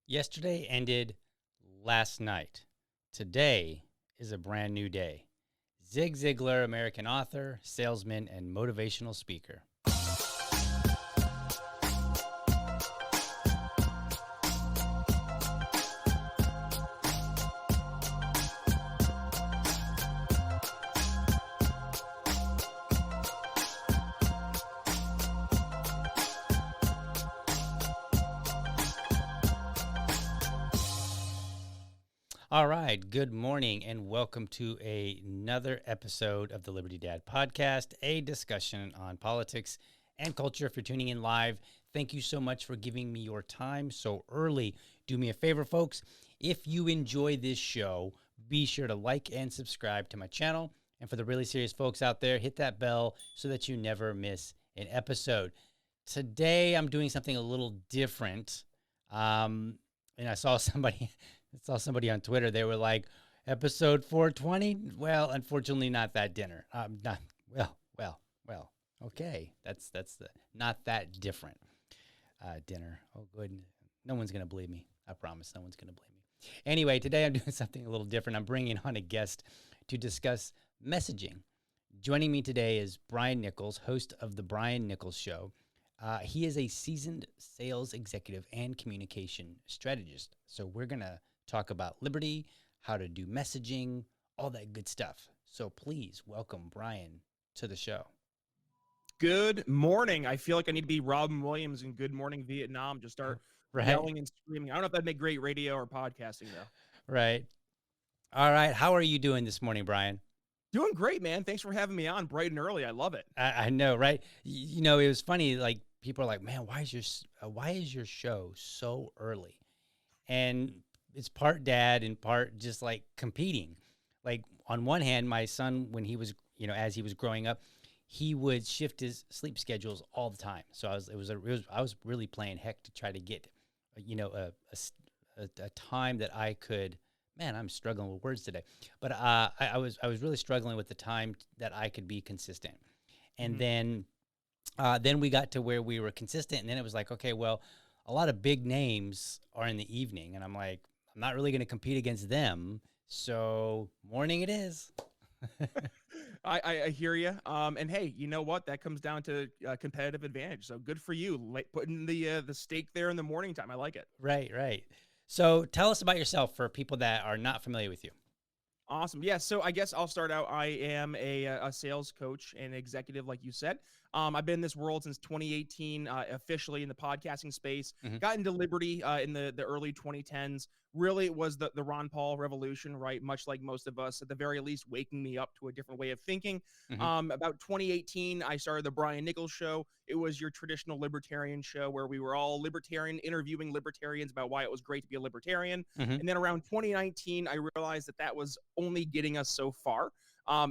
Yesterday ended last night. Today is a brand new day. Zig Ziglar, American author, salesman, and motivational speaker. All right, good morning and welcome to another episode of the Liberty Dad podcast, a discussion on politics and culture. If you're tuning in live, thank you so much for giving me your time so early. Do me a favor, folks. If you enjoy this show, be sure to like and subscribe to my channel. And for the really serious folks out there, hit that bell so that you never miss an episode. Today, I'm doing something a little different. And I saw somebody on Twitter. They were like, episode 420. Well, unfortunately, not that dinner. Well. Okay, that's the not that different dinner. Oh, good. No one's gonna believe me. I promise. No one's gonna believe me. Anyway, today I'm doing something a little different. I'm bringing on a guest to discuss messaging. Joining me today is Brian Nichols, host of the Brian Nichols Show. He is a seasoned sales executive and communication strategist. So we're gonna talk about liberty, how to do messaging, all that good stuff. So please welcome Brian to the show. Good morning. I feel like I need to be Robin Williams in Good Morning Vietnam. Just start yelling and screaming. I don't know if that'd make great radio or podcasting, though. Right. All right. How are you doing this morning, Brian? Doing great, man. Thanks for having me on bright and early. I love it. I know, right? You know, it was funny. Like, people are like, man, why is your show so early? And it's part dad and part just like competing. Like, on one hand, my son, when he was, as he was growing up, he would shift his sleep schedules all the time. So I was really playing heck to try to get, a time that I could. Man, I'm struggling with words today. But I was really struggling with the time that I could be consistent. And then we got to where we were consistent, and then it was like, okay, well, a lot of big names are in the evening, and I'm like, I'm not really going to compete against them, so morning it is. I hear you. And hey, you know what? That comes down to competitive advantage. So good for you, putting the stake there in the morning time. I like it. Right. So tell us about yourself for people that are not familiar with you. Awesome. Yeah. So I guess I'll start out. I am a sales coach and executive, like you said. I've been in this world since 2018, officially in the podcasting space. Got into Liberty in the early 2010s. Really, it was the Ron Paul revolution, right? Much like most of us, at the very least, waking me up to a different way of thinking. About 2018, I started the Brian Nichols Show. It was your traditional libertarian show where we were all libertarian, interviewing libertarians about why it was great to be a libertarian. And then around 2019, I realized that was only getting us so far.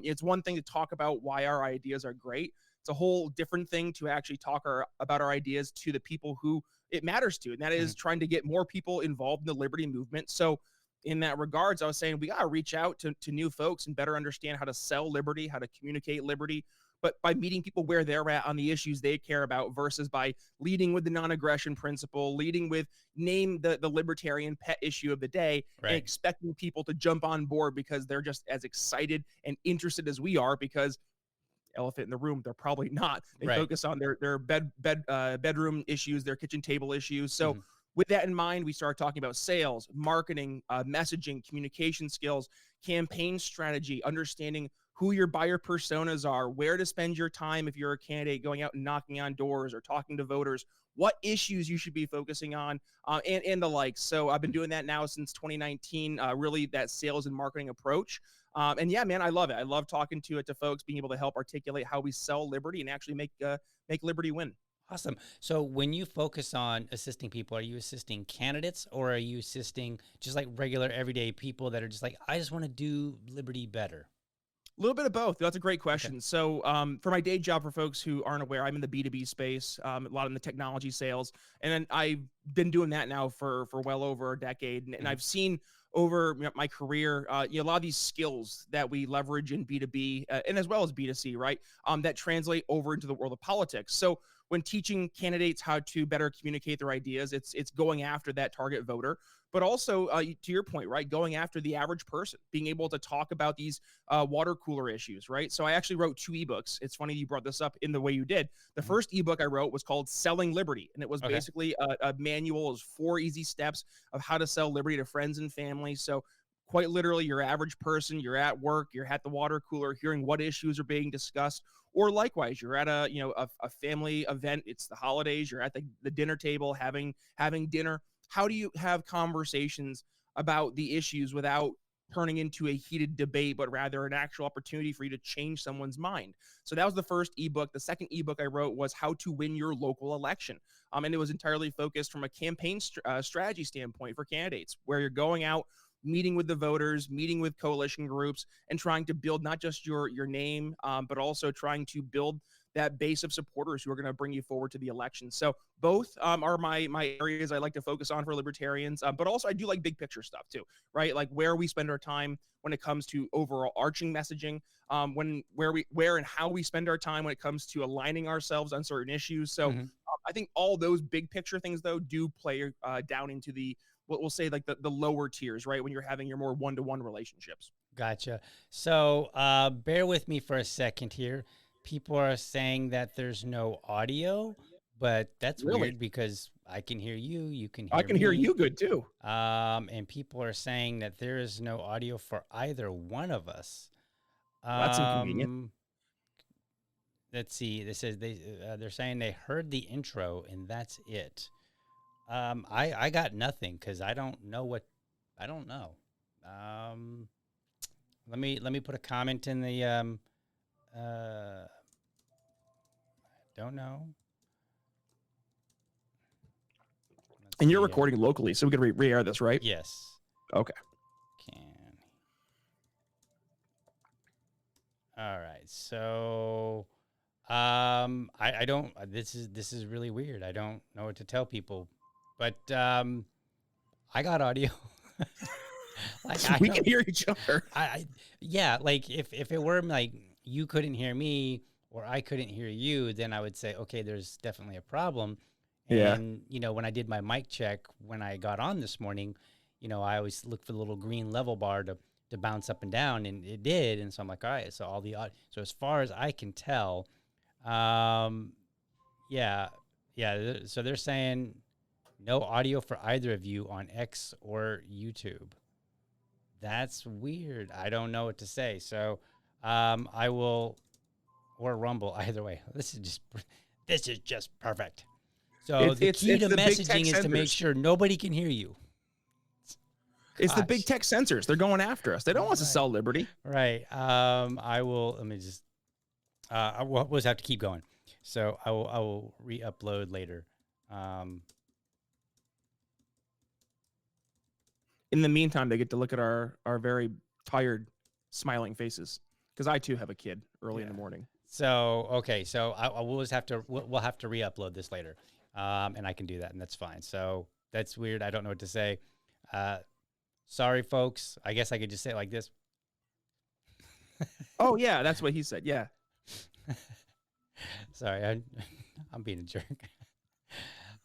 It's one thing to talk about why our ideas are great. It's a whole different thing to actually talk about our ideas to the people who it matters to. And that is trying to get more people involved in the liberty movement. So in that regards, I was saying we got to reach out to new folks and better understand how to sell liberty, how to communicate liberty, but by meeting people where they're at on the issues they care about versus by leading with the non-aggression principle, leading with name the libertarian pet issue of the day, and expecting people to jump on board because they're just as excited and interested as we are, because elephant in the room, they're probably not. They focus on their bedroom issues, their kitchen table issues. So with that in mind, we start talking about sales, marketing, messaging, communication skills, campaign strategy, understanding who your buyer personas are, where to spend your time if you're a candidate going out and knocking on doors or talking to voters, what issues you should be focusing on, and the like. So I've been doing that now since 2019, really that sales and marketing approach. And yeah, man, I love it. I love talking to folks, being able to help articulate how we sell liberty and actually make liberty win. Awesome. So when you focus on assisting people, are you assisting candidates or are you assisting just like regular everyday people that are just like, I just want to do liberty better? A little bit of both. That's a great question. Okay. So for my day job, for folks who aren't aware, I'm in the B2B space, a lot in the technology sales. And then I've been doing that now for well over a decade. And I've seen over my career, a lot of these skills that we leverage in B2B and as well as B2C, right? That translate over into the world of politics. So when teaching candidates how to better communicate their ideas, it's going after that target voter, but also to your point, right, going after the average person, being able to talk about these water cooler issues, right? So I actually wrote 2 ebooks. It's funny you brought this up in the way you did. The first ebook I wrote was called Selling Liberty, and it was basically a manual. It was 4 easy steps of how to sell liberty to friends and family. So quite literally, your average person, you're at work, you're at the water cooler, hearing what issues are being discussed, or likewise, you're at a family event. It's the holidays. You're at the dinner table having dinner. How do you have conversations about the issues without turning into a heated debate, but rather an actual opportunity for you to change someone's mind? So that was the first ebook. The second ebook I wrote was How to Win Your Local Election. And it was entirely focused from a campaign strategy standpoint for candidates, where you're going out, meeting with the voters, meeting with coalition groups, and trying to build not just your name, but also trying to build that base of supporters who are going to bring you forward to the election. So both are my areas I like to focus on for libertarians, but also I do like big picture stuff too, right? Like where we spend our time when it comes to overall arching messaging, where and how we spend our time when it comes to aligning ourselves on certain issues. So I think all those big picture things though do play down into the what we'll say like the lower tiers, right? When you're having your more one-to-one relationships. Gotcha. So bear with me for a second here. People are saying that there's no audio, but that's Really? weird because I can hear you. You can hear I can hear me. you good too. And people are saying that there is no audio for either one of us. Well, that's inconvenient. Let's see. This is they're saying they heard the intro and that's it. I got nothing because I don't know. Let me put a comment in the I don't know. And you're recording locally, so we could re-air this, right? Yes. Okay. All right. So, I don't. This is really weird. I don't know what to tell people, but I got audio. Like we can hear each other. Yeah. Like if it were like you couldn't hear me or I couldn't hear you, then I would say, okay, there's definitely a problem. And, when I did my mic check, when I got on this morning, I always look for the little green level bar to bounce up and down, and it did. And so I'm like, all right, so so as far as I can tell, yeah. So they're saying no audio for either of you on X or YouTube. That's weird. I don't know what to say. So, I will, or Rumble, either way. This is just perfect. So the key to messaging is to make sure nobody can hear you. It's the big tech censors. They're going after us. They don't want us to sell liberty. Right. I will, let me just, we'll just have to keep going. So I will re-upload later. In the meantime, they get to look at our very tired, smiling faces. Because I too have a kid early in the morning. So, okay. So we'll just have to, we'll have to re-upload this later. And I can do that, and that's fine. So that's weird. I don't know what to say. Sorry, folks. I guess I could just say it like this. Oh, yeah. That's what he said. Yeah. Sorry. I'm being a jerk.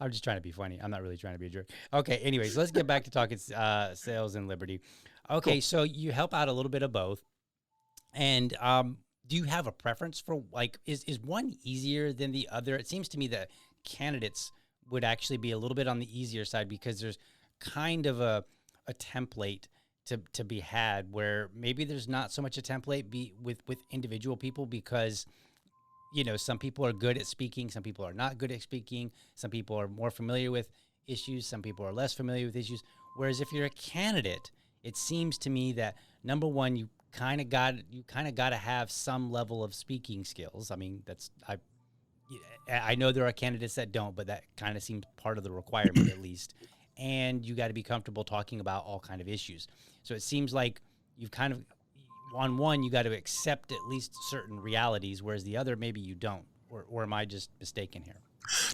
I'm just trying to be funny. I'm not really trying to be a jerk. Okay. Anyways, let's get back to talking sales and liberty. Okay. Cool. So you help out a little bit of both. And do you have a preference for, like, is one easier than the other? It seems to me that candidates would actually be a little bit on the easier side because there's kind of a template to be had, where maybe there's not so much a template with individual people because, some people are good at speaking. Some people are not good at speaking. Some people are more familiar with issues. Some people are less familiar with issues. Whereas if you're a candidate, it seems to me that number one, you kind of got to have some level of speaking skills. I mean, I know there are candidates that don't, but that kind of seems part of the requirement at least. And you got to be comfortable talking about all kind of issues. So it seems like you've kind of, on one, you got to accept at least certain realities, whereas the other, maybe you don't. Or am I just mistaken here?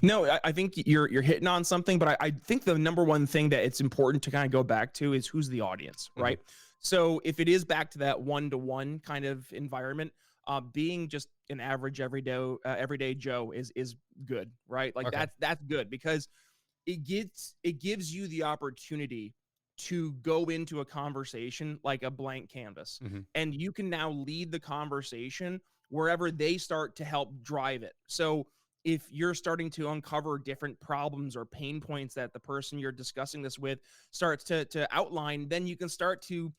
No, I think you're hitting on something, but I think the number one thing that it's important to kind of go back to is who's the audience, right? So if it is back to that one-to-one kind of environment, being just an average everyday Joe is good, right? Like Okay. that's good because it gives you the opportunity to go into a conversation like a blank canvas, Hmm. and you can now lead the conversation wherever they start to help drive it. So if you're starting to uncover different problems or pain points that the person you're discussing this with starts to outline, then you can start to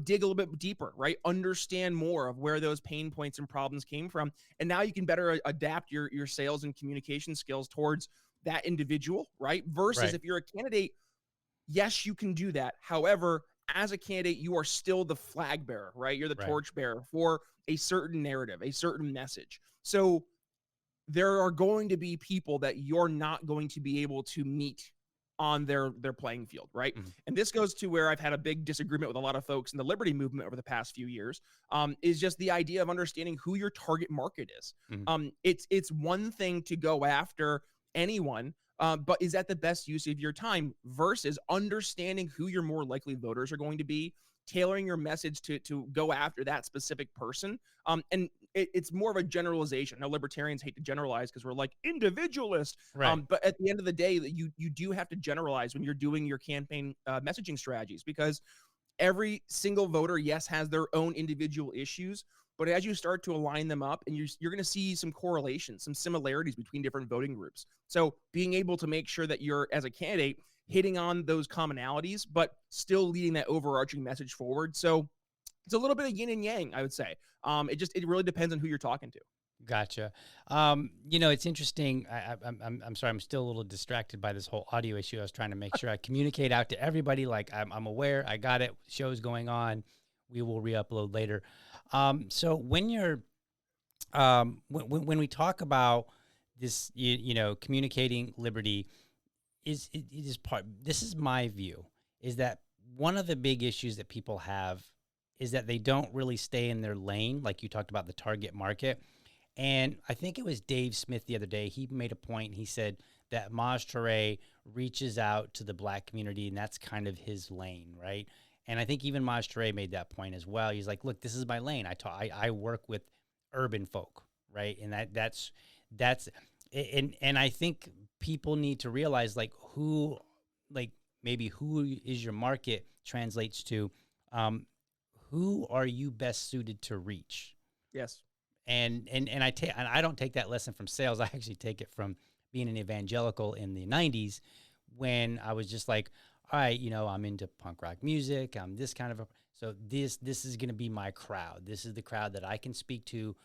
dig a little bit deeper, right? Understand more of where those pain points and problems came from, and now you can better adapt your sales and communication skills towards that individual, right? Versus Right. if you're a candidate, yes, you can do that. However, as a candidate, you are still the flag bearer, right? You're the Right. torch bearer for a certain narrative, a certain message. So there are going to be people that you're not going to be able to meet on their playing field, right? Hmm. And this goes to where I've had a big disagreement with a lot of folks in the liberty movement over the past few years. Is just the idea of understanding who your target market is. Hmm. It's one thing to go after anyone, but is that the best use of your time versus understanding who your more likely voters are going to be, tailoring your message to go after that specific person. And it's more of a generalization. Now, libertarians hate to generalize because we're like individualist. Right. But at the end of the day, you do have to generalize when you're doing your campaign messaging strategies, because every single voter, yes, has their own individual issues. But as you start to align them up, and you're going to see some correlations, some similarities between different voting groups. So being able to make sure that you're, as a candidate, hitting on those commonalities, but still leading that overarching message forward. So it's a little bit of yin and yang, I would say. It really depends on who you're talking to. Gotcha. It's interesting. I'm sorry. I'm still a little distracted by this whole audio issue. I was trying to make sure I communicate out to everybody. Like I'm aware. I got it. Show's going on. We will re-upload later. So when you're, when we talk about this, communicating liberty it is part. This is my view. Is that one of the big issues that people have is that they don't really stay in their lane, like you talked about the target market. And I think it was Dave Smith the other day. He made a point. He said that Maj Touré reaches out to the black community, and that's kind of his lane, right? And I think even Maj Touré made that point as well. He's like, "Look, this is my lane. I work with urban folk, right? And that's and I think people need to realize like maybe who is your market translates to who are you best suited to reach." Yes. And I don't take that lesson from sales. I actually take it from being an evangelical in the 90s when I was just like, all right, I'm into punk rock music. I'm this kind of so this is going to be my crowd. This is the crowd that I can speak to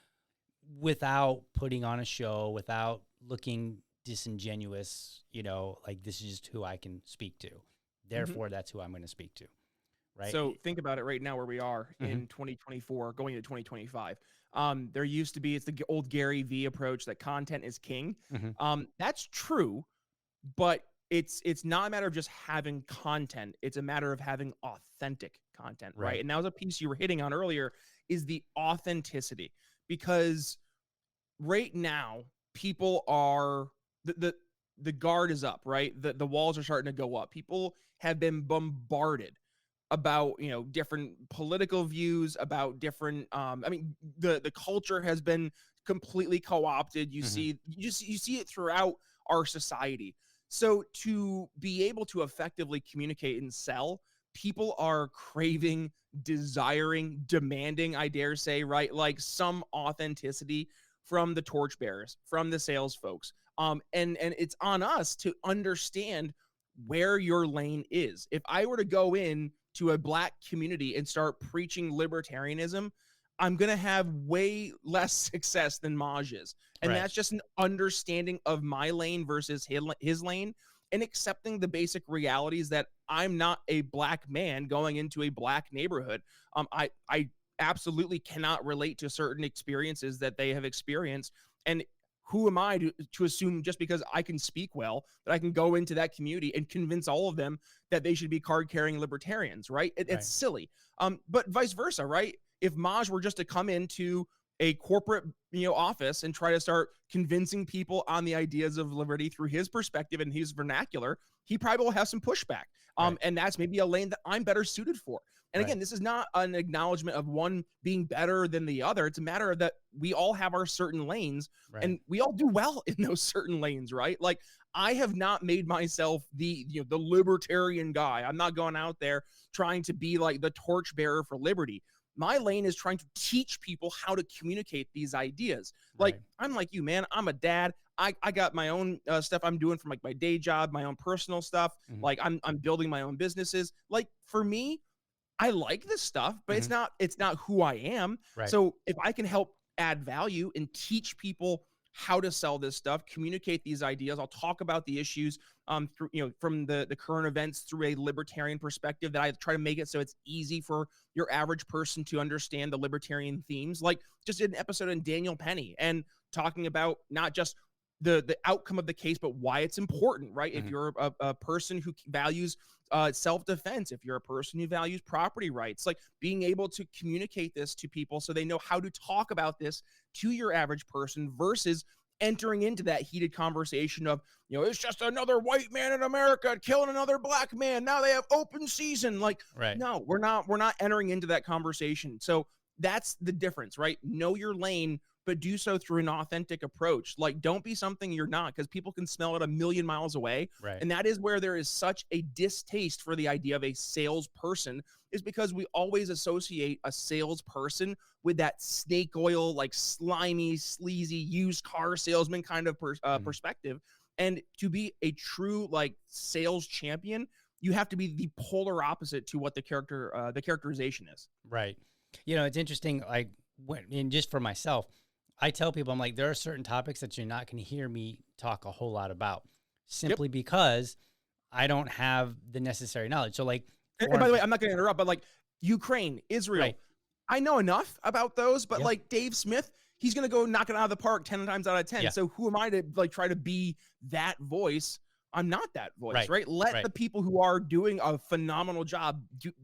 without putting on a show, without looking disingenuous, like this is just who I can speak to. Mhm. Therefore, that's who I'm going to speak to. Right. So think about it right now where we are Mm-hmm. in 2024 going into 2025. There used to be, it's the old Gary V approach that content is king. Mm-hmm. That's true, but it's not a matter of just having content. It's a matter of having authentic content, right? Right. And that was a piece you were hitting on earlier, is the authenticity. Because right now people are the guard is up, right? The walls are starting to go up. People have been bombarded about different political views, about different the culture has been completely co-opted. Mm-hmm. You see it throughout our society. So to be able to effectively communicate and sell, people are craving, desiring, demanding, I dare say, right, like some authenticity from the torchbearers, from the sales folks. And it's on us to understand where your lane is. If I were to go in to a black community and start preaching libertarianism, I'm going to have way less success than Maj is. And Right. that's just an understanding of my lane versus his lane, and accepting the basic realities that I'm not a black man going into a black neighborhood. I absolutely cannot relate to certain experiences that they have experienced. And who am I to assume just because I can speak well that I can go into that community and convince all of them that they should be card carrying libertarians, right? It's Right. silly. But vice versa, right? If Maj were just to come into a corporate, office and try to start convincing people on the ideas of liberty through his perspective and his vernacular, he probably will have some pushback. Right. And that's maybe a lane that I'm better suited for. And Right. again, this is not an acknowledgement of one being better than the other. It's a matter of that we all have our certain lanes, Right. and we all do well in those certain lanes, right? Like, I have not made myself the libertarian guy. I'm not going out there trying to be like the torchbearer for liberty. My lane is trying to teach people how to communicate these ideas. Like, Right. I'm like you, man. I'm a dad. I got my own stuff I'm doing from like my day job, my own personal stuff. Mhm. Like, I'm building my own businesses. Like, for me, I like this stuff, but it's not who I am. Right. So if I can help add value and teach people how to sell this stuff, communicate these ideas, I'll talk about the issues through, from the current events through a libertarian perspective, that I try to make it so it's easy for your average person to understand the libertarian themes. Like, just did an episode on Daniel Penny and talking about not just the outcome of the case, but why it's important, right? If you're a person who values self-defense, if you're a person who values property rights, like being able to communicate this to people so they know how to talk about this to your average person versus entering into that heated conversation of, it's just another white man in America killing another black man. Now they have open season. Like, Right. no, we're not entering into that conversation. So that's the difference, right? Know your lane, but do so through an authentic approach. Like, don't be something you're not, because people can smell it a million miles away. Right. And that is where there is such a distaste for the idea of a salesperson, is because we always associate a salesperson with that snake oil, like slimy, sleazy, used car salesman kind of perspective. And to be a true like sales champion, you have to be the polar opposite to what the characterization is. Right. It's interesting. Like, and just for myself, I tell people, I'm like, there are certain topics that you're not going to hear me talk a whole lot about, simply because I don't have the necessary knowledge. So, like, and by the way, I'm not going to interrupt, but like Ukraine, Israel, right. I know enough about those, but Yep. like Dave Smith, he's going to go knock it out of the park 10 times out of 10. Yeah. So who am I to like try to be that voice? I'm not that voice, right? Let the people who are doing a phenomenal job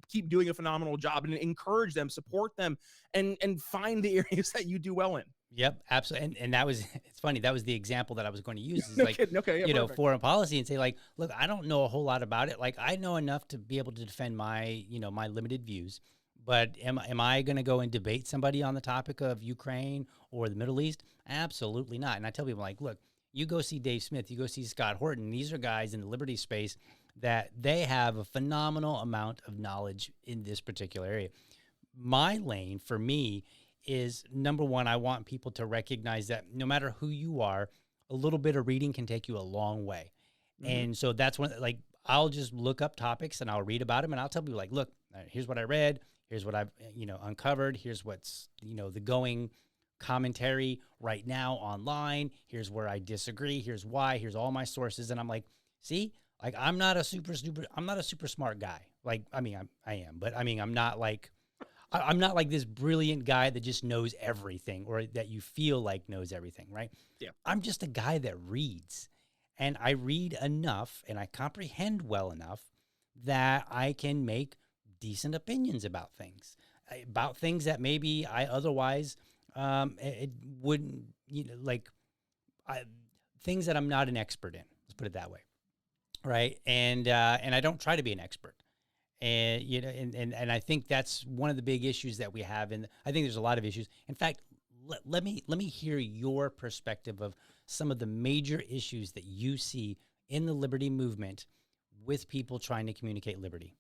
keep doing a phenomenal job, and encourage them, support them, and find the areas that you do well in. Yep, absolutely. And that was, it's funny, that was the example that I was going to use. Is No like, kidding. Okay, yeah, perfect. foreign policy, and say like, look, I don't know a whole lot about it. Like, I know enough to be able to defend my, my limited views. But am I going to go and debate somebody on the topic of Ukraine or the Middle East? Absolutely not. And I tell people, like, look, you go see Dave Smith, you go see Scott Horton. These are guys in the liberty space that they have a phenomenal amount of knowledge in this particular area. My lane, for me, is number one, I want people to recognize that no matter who you are, a little bit of reading can take you a long way. And so that's when, like, I'll just look up topics and I'll read about them, and I'll tell people, like, look, here's what I read. Here's what I've, uncovered. Here's what's, the going commentary right now online. Here's where I disagree. Here's why. Here's all my sources. And I'm like, see, like, I'm not a super smart guy. Like, I mean, I am, but I mean, I'm not like this brilliant guy that just knows everything, or that you feel like knows everything, right? Yeah. I'm just a guy that reads, and I read enough and I comprehend well enough that I can make decent opinions about things that maybe I otherwise it wouldn't, things that I'm not an expert in. Let's put it that way, right? And I don't try to be an expert. And and I think that's one of the big issues that we have, and I think there's a lot of issues. In fact, let me hear your perspective of some of the major issues that you see in the liberty movement with people trying to communicate liberty.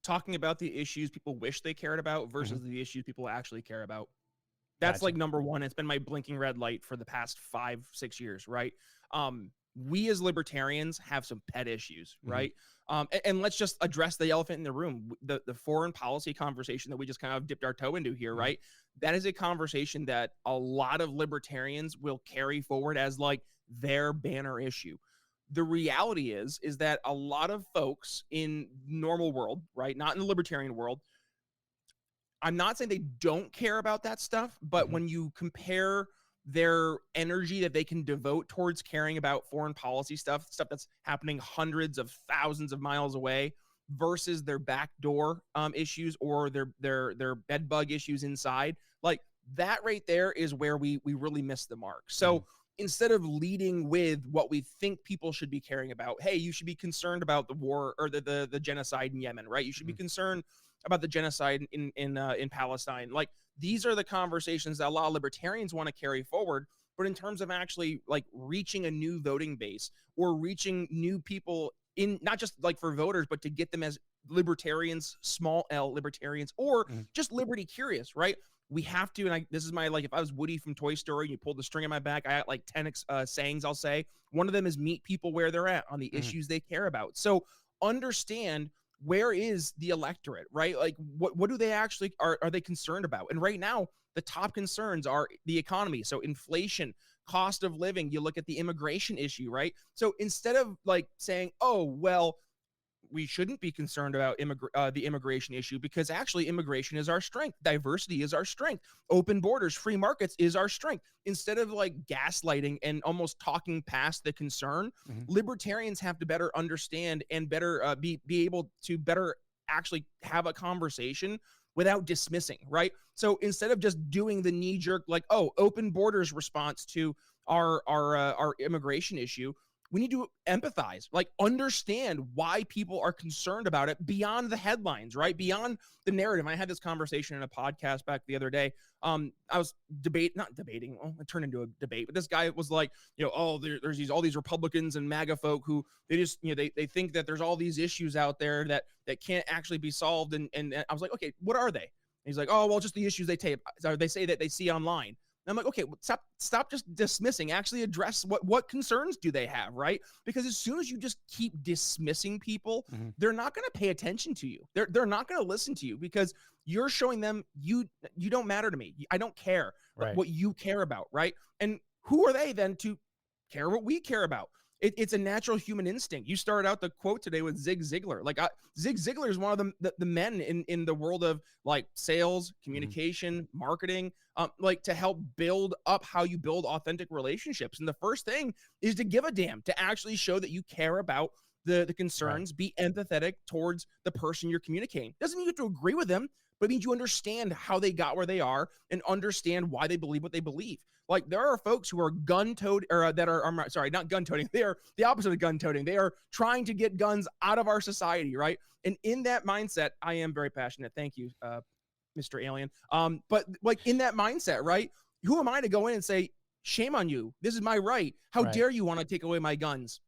Talking about the issues people wish they cared about versus the issues people actually care about. That's like number one. It's been my blinking red light for the past 5-6 years, right? We as libertarians have some pet issues, right? And let's just address the elephant in the room. The foreign policy conversation that we just kind of dipped our toe into here, right? That is a conversation that a lot of libertarians will carry forward as like their banner issue. The reality is that a lot of folks in normal world, right, not in the libertarian world, I'm not saying they don't care about that stuff, but when you compare their energy that they can devote towards caring about foreign policy stuff that's happening hundreds of thousands of miles away, versus their backdoor issues or their bed bug issues inside, like, That right there is where we really miss the mark. So instead of leading with what we think people should be caring about, hey, you should be concerned about the war or the genocide in Yemen, right? You should be concerned about the genocide in Palestine. Like, these are the conversations that a lot of libertarians want to carry forward. But in terms of actually like reaching a new voting base or reaching new people in, not just like for voters, but to get them as libertarians, small L libertarians, or just liberty curious, right? We have to, and this is my, like, if I was Woody from Toy Story and you pulled the string in my back, I got like 10 sayings I'll say. One of them is meet people where they're at on the issues they care about. So understand, where is the electorate, right? Like, what do they actually, are they concerned about? And right now, the top concerns are the economy. So inflation, cost of living, you look at the immigration issue, right? So instead of like saying, oh, well, we shouldn't be concerned about the immigration issue, because actually immigration is our strength. Diversity is our strength. Open borders, free markets is our strength. Instead of like gaslighting and almost talking past the concern, libertarians have to better understand and better be able to better actually have a conversation without dismissing, right? So instead of just doing the knee jerk, like, oh, open borders response to our immigration issue, we need to empathize, like understand why people are concerned about it beyond the headlines, right? Beyond the narrative. I had this conversation in a podcast back the other day. I was not debating. Well, it turned into a debate, but this guy was like, oh, there's all these Republicans and MAGA folk who they just, they think that there's all these issues out there that can't actually be solved. And I was like, okay, what are they? And he's like, oh, well, just the issues they say that they see online. And I'm like, okay, stop just dismissing. Actually address what concerns do they have, right? Because as soon as you just keep dismissing people, they're not going to pay attention to you. They're not going to listen to you, because you're showing them you don't matter to me. I don't care what you care about, right? And who are they then to care what we care about? It's a natural human instinct. You started out the quote today with Zig Ziglar. Like, Zig Ziglar is one of the men in the world of like sales, communication, marketing, like to help build up how you build authentic relationships. And the first thing is to give a damn, to actually show that you care about the concerns, be empathetic towards the person you're communicating. Doesn't mean you have to agree with them, but it means you understand how they got where they are and understand why they believe what they believe. Like, there are folks who are gun-toting, or that are, sorry, not gun-toting. They are the opposite of gun-toting. They are trying to get guns out of our society, right? And in that mindset, I am very passionate. Thank you, Mr. Alien. But like in that mindset, right? Who am I to go in and say, shame on you? This is my right. How dare you want to take away my guns?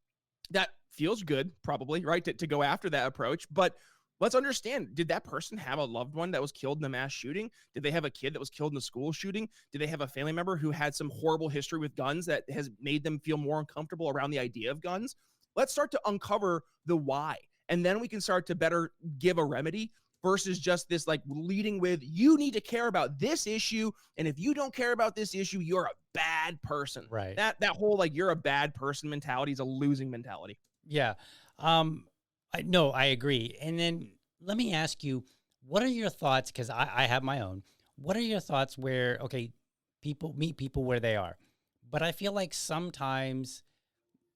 That feels good, probably, right? To go after that approach. But let's understand, did that person have a loved one that was killed in a mass shooting? Did they have a kid that was killed in a school shooting? Did they have a family member who had some horrible history with guns that has made them feel more uncomfortable around the idea of guns? Let's start to uncover the why. And then we can start to better give a remedy, versus just this like leading with, you need to care about this issue. And if you don't care about this issue, you're a bad person. Right. That whole like you're a bad person mentality is a losing mentality. Yeah. I agree. And then let me ask you, what are your thoughts? Because I have my own. What are your thoughts where, okay, people meet people where they are, but I feel like sometimes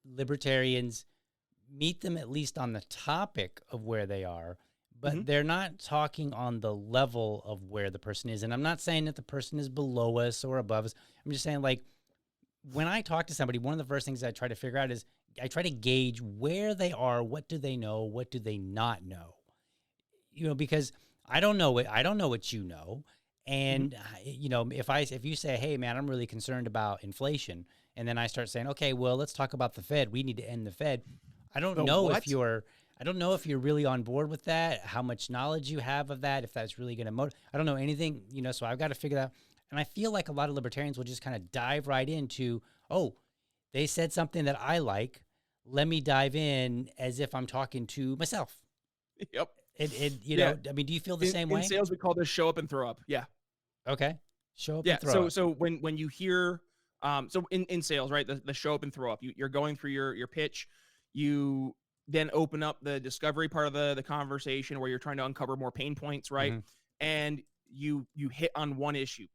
libertarians meet them at least on the topic of where they are, but they're not talking on the level of where the person is. And I'm not saying that the person is below us or above us. I'm just saying, like, when I talk to somebody, one of the first things I try to figure out is I try to gauge where they are. What do they know? What do they not know? Because I don't know it. I don't know what you know. And, if you say, hey, man, I'm really concerned about inflation. And then I start saying, okay, well, let's talk about the Fed. We need to end the Fed. I don't know if you're really on board with that, how much knowledge you have of that, if that's really going to motivate. I don't know anything, so I've got to figure that out. And I feel like a lot of libertarians will just kind of dive right into, oh, they said something that I like. Let me dive in as if I'm talking to myself. Yep. I mean, do you feel the same way? In sales, we call this show up and throw up. Yeah. Okay. Show up and throw up. So when you hear, so in sales, right, the show up and throw up, you're going through your pitch. You then open up the discovery part of the conversation where you're trying to uncover more pain points, right? And you hit on one issue: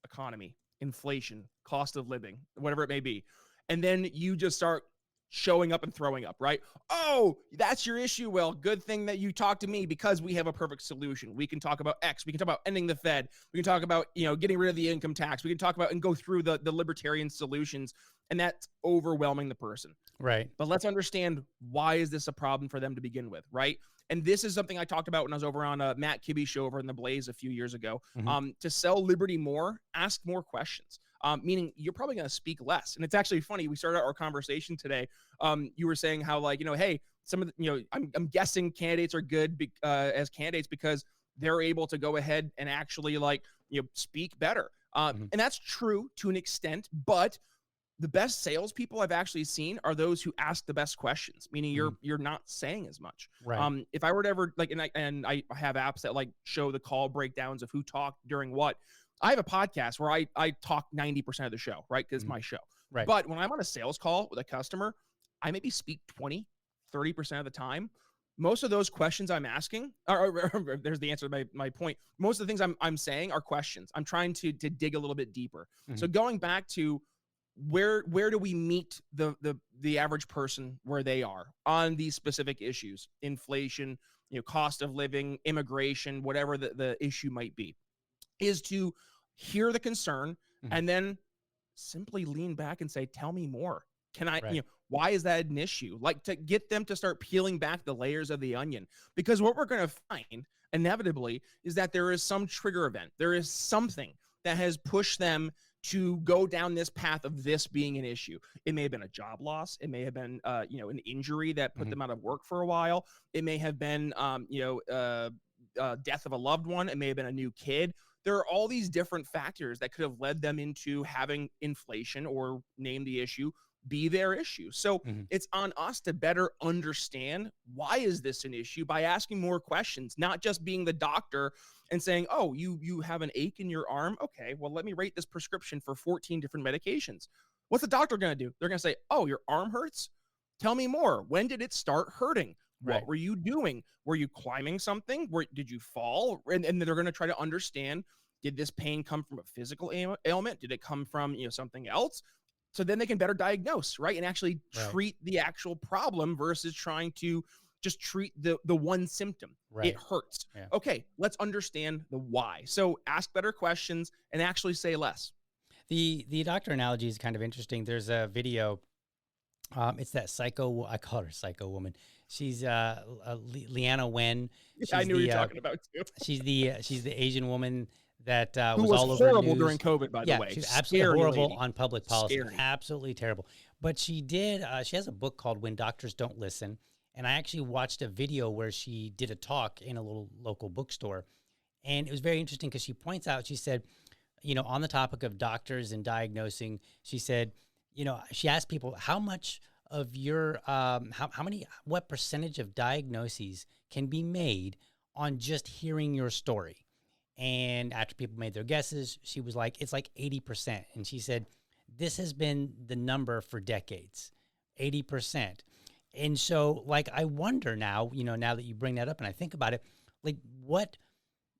economy, inflation, cost of living, whatever it may be. And then you just start showing up and throwing up, right? Oh, that's your issue. Well, good thing that you talked to me because we have a perfect solution. We can talk about X. We can talk about ending the Fed. We can talk about, getting rid of the income tax. We can talk about and go through the libertarian solutions. And that's overwhelming the person. Right. But let's understand, why is this a problem for them to begin with, right? And this is something I talked about when I was over on Matt Kibbe's show over in the Blaze a few years ago. To sell liberty more, ask more questions. Meaning you're probably going to speak less. And it's actually funny. We started our conversation today. You were saying how, like, hey, some of the, I'm guessing candidates are good as candidates because they're able to go ahead and actually speak better. And that's true to an extent, but the best salespeople I've actually seen are those who ask the best questions, meaning you're not saying as much. Right. If I were to ever and I have apps that show the call breakdowns of who talked during what. I have a podcast where I talk 90% of the show, right? Because it's my show. Right. But when I'm on a sales call with a customer, I maybe speak 20, 30% of the time. Most of those questions I'm asking, or there's the answer to my point. Most of the things I'm saying are questions. I'm trying to dig a little bit deeper. So going back to where do we meet the average person where they are on these specific issues? Inflation, cost of living, immigration, whatever the issue might be, is to hear the concern and then simply lean back and say, tell me more. Can I, why is that an issue? Like, to get them to start peeling back the layers of the onion, because what we're going to find inevitably is that there is some trigger event. There is something that has pushed them to go down this path of this being an issue. It may have been a job loss. It may have been, an injury that put them out of work for a while. It may have been, death of a loved one. It may have been a new kid. There are all these different factors that could have led them into having inflation, or name the issue, be their issue. So it's on us to better understand, why is this an issue, by asking more questions, not just being the doctor and saying, oh, you have an ache in your arm. Okay, well, let me write this prescription for 14 different medications. What's the doctor going to do? They're going to say, oh, your arm hurts? Tell me more. When did it start hurting? What were you doing? Were you climbing something? Did you fall? And they're going to try to understand, did this pain come from a physical ailment? Did it come from something else? So then they can better diagnose, right? And actually treat the actual problem versus trying to just treat the one symptom. It hurts. Okay, let's understand the why. So ask better questions and actually say less. The doctor analogy is kind of interesting. There's a video. It's that psycho. I call her psycho woman. She's Leanna Wen. I knew you were talking about too. She's the Asian woman that who was all over horrible news during COVID, by the way. She's absolutely horrible lady. on public policy. Scary. Absolutely terrible. But she did. She has a book called When Doctors Don't Listen, and I actually watched a video where she did a talk in a little local bookstore, and it was very interesting because she points out. She said, on the topic of doctors and diagnosing, she said, she asked people, how much of your what percentage of diagnoses can be made on just hearing your story? And after people made their guesses, she was like, it's like 80%. And she said, this has been the number for decades, 80%. And so, I wonder now, now that you bring that up and I think about it,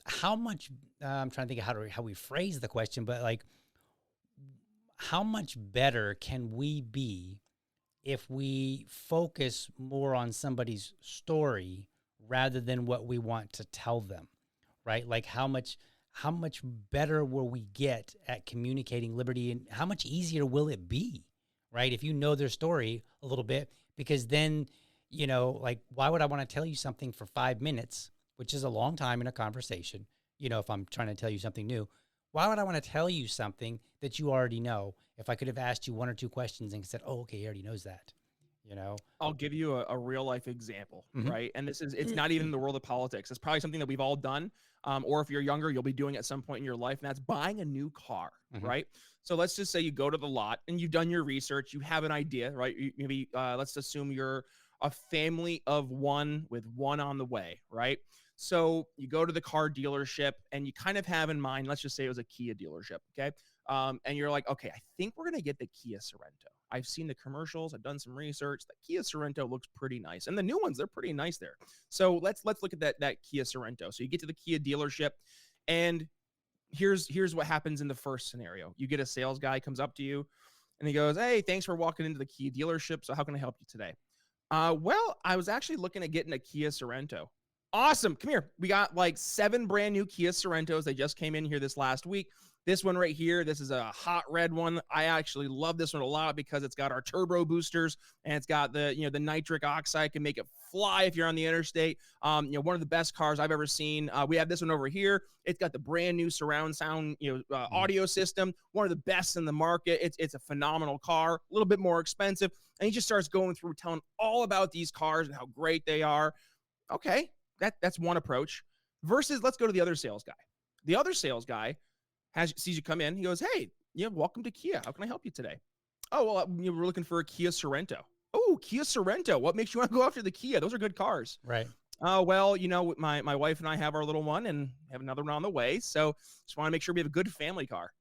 how much, I'm trying to think of how we phrase the question, but how much better can we be if we focus more on somebody's story rather than what we want to tell them, right? How much better will we get at communicating liberty, and how much easier will it be, right? If you know their story a little bit, because then, why would I want to tell you something for 5 minutes, which is a long time in a conversation, if I'm trying to tell you something new? Why would I want to tell you something that you already know if I could have asked you 1 or 2 questions and said, oh, okay, he already knows that, I'll give you a real life example, right? And it's not even the world of politics. It's probably something that we've all done. Or if you're younger, you'll be doing at some point in your life, and that's buying a new car, right? So let's just say you go to the lot and you've done your research. You have an idea, right? Maybe let's assume you're a family of 1 with 1 on the way, right? So you go to the car dealership and you kind of have in mind, let's just say it was a Kia dealership, okay? And you're like, okay, I think we're going to get the Kia Sorento. I've seen the commercials. I've done some research. The Kia Sorento looks pretty nice. And the new ones, they're pretty nice there. So let's look at that Kia Sorento. So you get to the Kia dealership, and here's what happens in the first scenario. You get a sales guy comes up to you. And he goes, "Hey, thanks for walking into the Kia dealership. So how can I help you today?" Well, I was actually looking at getting a Kia Sorento. Awesome. Come here. We got like 7 brand new Kia Sorentos. They just came in here this last week. This one right here, this is a hot red one. I actually love this one a lot because it's got our turbo boosters and it's got the nitric oxide can make it fly if you're on the interstate. One of the best cars I've ever seen. We have this one over here. It's got the brand new surround sound, audio system. One of the best in the market. It's a phenomenal car. A little bit more expensive, and he just starts going through telling all about these cars and how great they are. Okay, that's one approach. Versus, let's go to the other sales guy. The other sales guy sees you come in. He goes, "Hey, welcome to Kia. How can I help you today?" "Oh, well, we're looking for a Kia Sorento." "Oh, Kia Sorento. What makes you want to go after the Kia? Those are good cars." Right. Well, my wife and I have our little one and have another one on the way. So just want to make sure we have a good family car.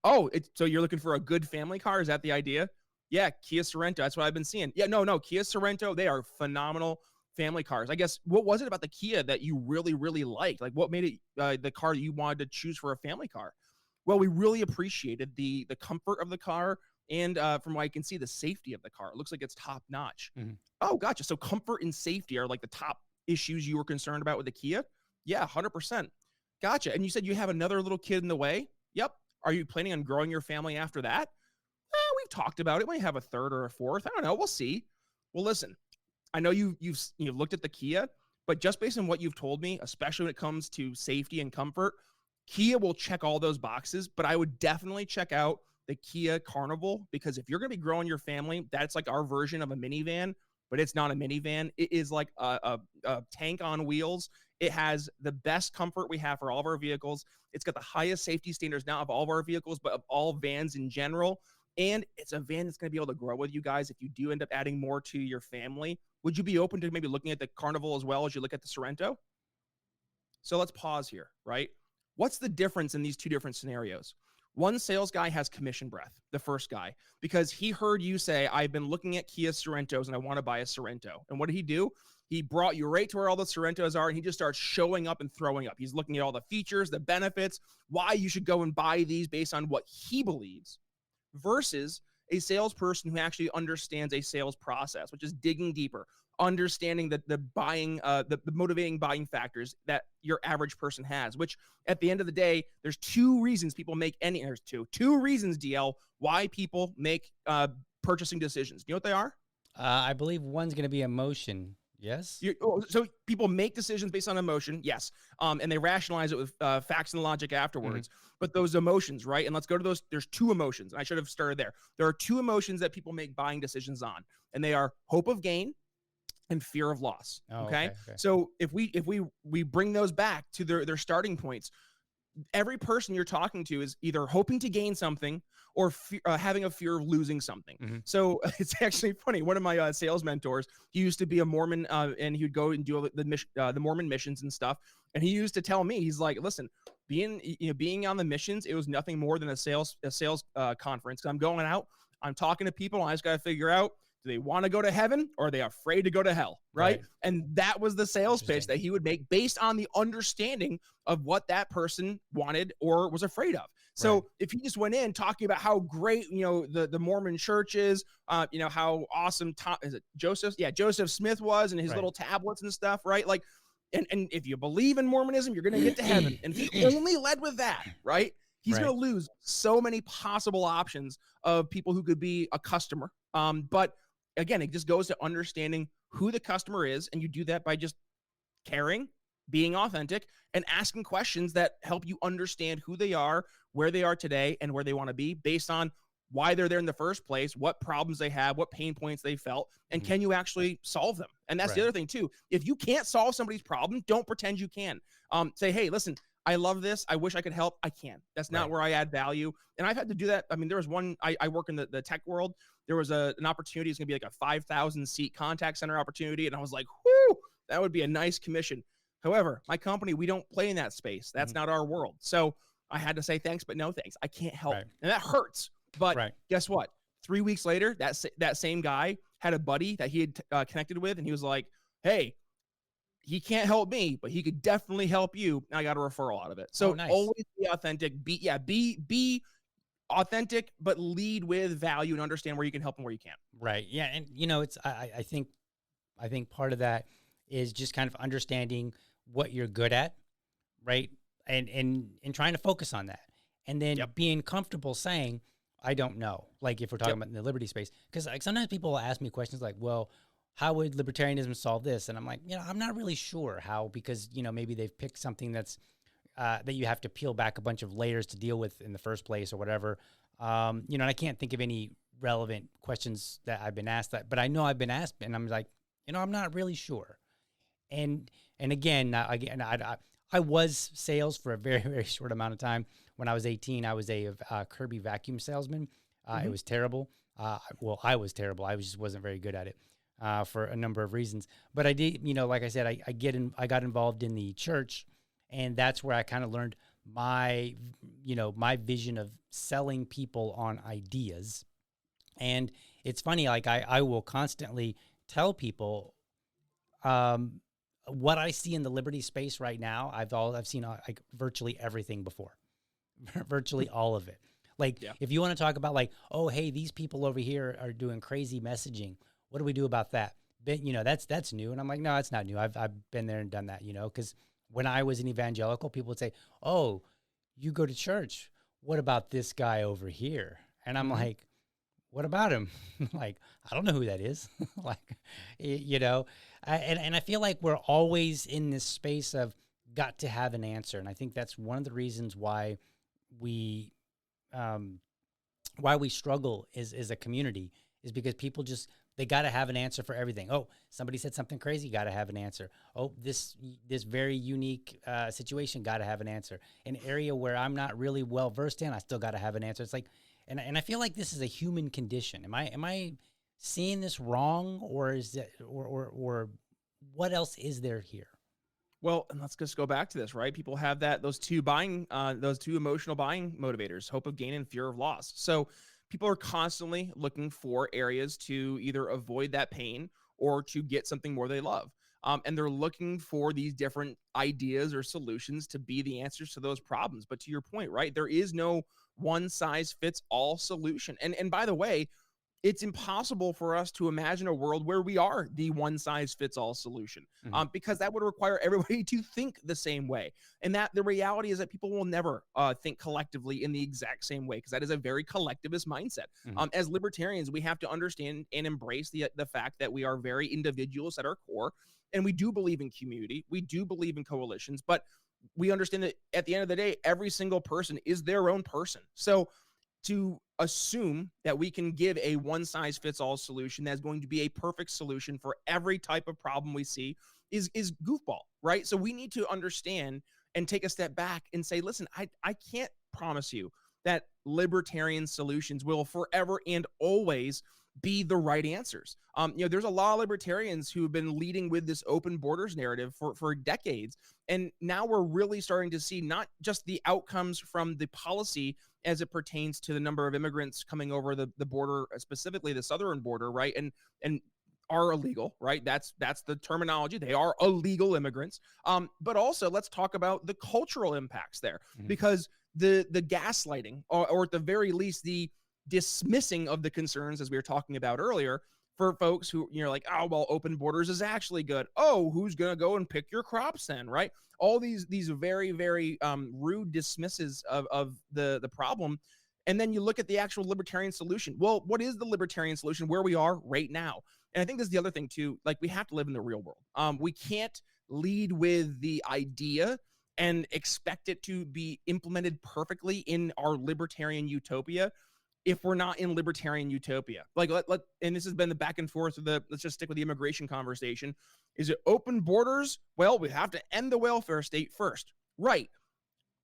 "Oh, so you're looking for a good family car? Is that the idea?" "Yeah, Kia Sorento. That's what I've been seeing." "Yeah, no, Kia Sorento. They are phenomenal family cars." I guess, what was it about the Kia that you really, really liked? Like, what made it the car that you wanted to choose for a family car? "Well, we really appreciated the comfort of the car, and from what I can see, the safety of the car. It looks like it's top notch." Mm-hmm. "Oh, gotcha. So comfort and safety are like the top issues you were concerned about with the Kia?" "Yeah, 100%. "Gotcha. And you said you have another little kid in the way?" "Yep. Are you planning on growing your family after that?" We've talked about it. We might have a third or a fourth. I don't know. We'll see." "Well, listen, I know you've looked at the Kia, but just based on what you've told me, especially when it comes to safety and comfort, Kia will check all those boxes, but I would definitely check out the Kia Carnival, because if you're going to be growing your family, that's like our version of a minivan, but it's not a minivan. It is like a tank on wheels. It has the best comfort we have for all of our vehicles. It's got the highest safety standards now of all of our vehicles, but of all vans in general. And it's a van that's going to be able to grow with you guys if you do end up adding more to your family. Would you be open to maybe looking at the Carnival as well as you look at the Sorento? So let's pause here, right? What's the difference in these two different scenarios? One sales guy has commission breath, the first guy, because he heard you say, "I've been looking at Kia Sorentos and I want to buy a Sorento." And what did he do? He brought you right to where all the Sorentos are, and he just starts showing up and throwing up. He's looking at all the features, the benefits, why you should go and buy these based on what he believes, versus a salesperson who actually understands a sales process, which is digging deeper, understanding the buying, the motivating buying factors that your average person has, which at the end of the day, there's two reasons people make there's two reasons, DL, why people make purchasing decisions. Do you know what they are? I believe one's going to be emotion. Yes. So people make decisions based on emotion, yes, and they rationalize it with facts and logic afterwards. Mm-hmm. But those emotions, right? And let's go to those. There's 2 emotions. I should have started there. There are 2 emotions that people make buying decisions on, and they are hope of gain and fear of loss. Okay? So if we bring those back to their starting points, every person you're talking to is either hoping to gain something or having a fear of losing something. Mm-hmm. So it's actually funny. One of my sales mentors, he used to be a Mormon, and he would go and do the Mormon missions and stuff. And he used to tell me, he's like, "Listen, being on the missions, it was nothing more than a sales conference. I'm going out, I'm talking to people, and I just got to figure out, do they want to go to heaven or are they afraid to go to hell?" Right? And that was the sales pitch that he would make based on the understanding of what that person wanted or was afraid of. So if he just went in talking about how great, the Mormon church is, how awesome Joseph Smith was and his little tablets and stuff, right? Like, and if you believe in Mormonism, you're going to get to heaven. And if he only led with that, right? He's going to lose so many possible options of people who could be a customer. But again, it just goes to understanding who the customer is. And you do that by just caring, being authentic, and asking questions that help you understand who they are, where they are today, and where they want to be based on why they're there in the first place, what problems they have, what pain points they felt, and can you actually solve them? And that's the other thing too. If you can't solve somebody's problem, don't pretend you can. Say, "Hey, listen, I love this. I wish I could help. I can't. That's not where I add value." And I've had to do that. I mean, there was one, I work in the tech world. There was an opportunity. It's going to be like a 5,000 seat contact center opportunity. And I was like, whoo, that would be a nice commission. However, my company, we don't play in that space. That's not our world. So I had to say thanks, but no thanks. I can't help. And that hurts. But guess what? 3 weeks later, that same guy had a buddy that he had connected with. And he was like, "Hey, he can't help me, but he could definitely help you." And I got a referral out of it. So always be authentic. Be authentic, but lead with value and understand where you can help and where you can't. Right. Yeah. And it's, I think part of that is just kind of understanding what you're good at, right? And trying to focus on that. And then being comfortable saying, I don't know. Like if we're talking about in the liberty space, because like sometimes people will ask me questions like, well, how would libertarianism solve this? And I'm like, I'm not really sure how, because, maybe they've picked something that's, that you have to peel back a bunch of layers to deal with in the first place or whatever. And I can't think of any relevant questions that I've been asked that, but I know I've been asked and I'm like, I'm not really sure. And again, I was sales for a very, very short amount of time. When I was 18, I was a Kirby vacuum salesman. It was terrible. Well, I was terrible. I just wasn't very good at it for a number of reasons. But I did, like I said, I got involved in the church, and that's where I kind of learned my vision of selling people on ideas. And it's funny, like I will constantly tell people, what I see in the liberty space right now. I've seen like virtually everything before, virtually all of it. Like if you want to talk about like, oh, hey, these people over here are doing crazy messaging. What do we do about that? But that's new. And I'm like, no, it's not new. I've been there and done that, because when I was an evangelical, people would say, oh, you go to church. What about this guy over here? And I'm like, what about him? Like, I don't know who that is. Like, and I feel like we're always in this space of got to have an answer. And I think that's one of the reasons why we struggle as a community, is because people they got to have an answer for everything. Oh, somebody said something crazy, got to have an answer. Oh, this very unique situation, got to have an answer. An area where I'm not really well versed in, I still got to have an answer. It's like, and I feel like this is a human condition. Am I seeing this wrong, or is it, or what else is there here? Well, and let's just go back to this, right? People have those two emotional buying motivators: hope of gain and fear of loss. So people are constantly looking for areas to either avoid that pain or to get something more they love. And they're looking for these different ideas or solutions to be the answers to those problems. But to your point, right, there is no one size fits all solution. And by the way, it's impossible for us to imagine a world where we are the one size fits all solution, because that would require everybody to think the same way. And that the reality is that people will never think collectively in the exact same way, because that is a very collectivist mindset. As libertarians, we have to understand and embrace the fact that we are very individualist at our core, and we do believe in community. We do believe in coalitions, but we understand that at the end of the day, every single person is their own person. So to assume that we can give a one-size-fits-all solution that's going to be a perfect solution for every type of problem we see is goofball, right? So we need to understand and take a step back and say, listen, I can't promise you that libertarian solutions will forever and always be the right answers. There's a lot of libertarians who have been leading with this open borders narrative for decades. And now we're really starting to see not just the outcomes from the policy as it pertains to the number of immigrants coming over the border, specifically the southern border, right? And are illegal, right? That's the terminology. They are illegal immigrants. But also let's talk about the cultural impacts there, because the gaslighting, or at the very least, the dismissing of the concerns, as we were talking about earlier, for folks who, like, oh, well, open borders is actually good. Oh, who's going to go and pick your crops then, right? All these very, very rude dismisses of the problem. And then you look at the actual libertarian solution. Well, what is the libertarian solution where we are right now? And I think this is the other thing too, like, we have to live in the real world. We can't lead with the idea and expect it to be implemented perfectly in our libertarian utopia if we're not in libertarian utopia. Like, and this has been the back and forth of let's just stick with the immigration conversation. Is it open borders? Well, we have to end the welfare state first. Right.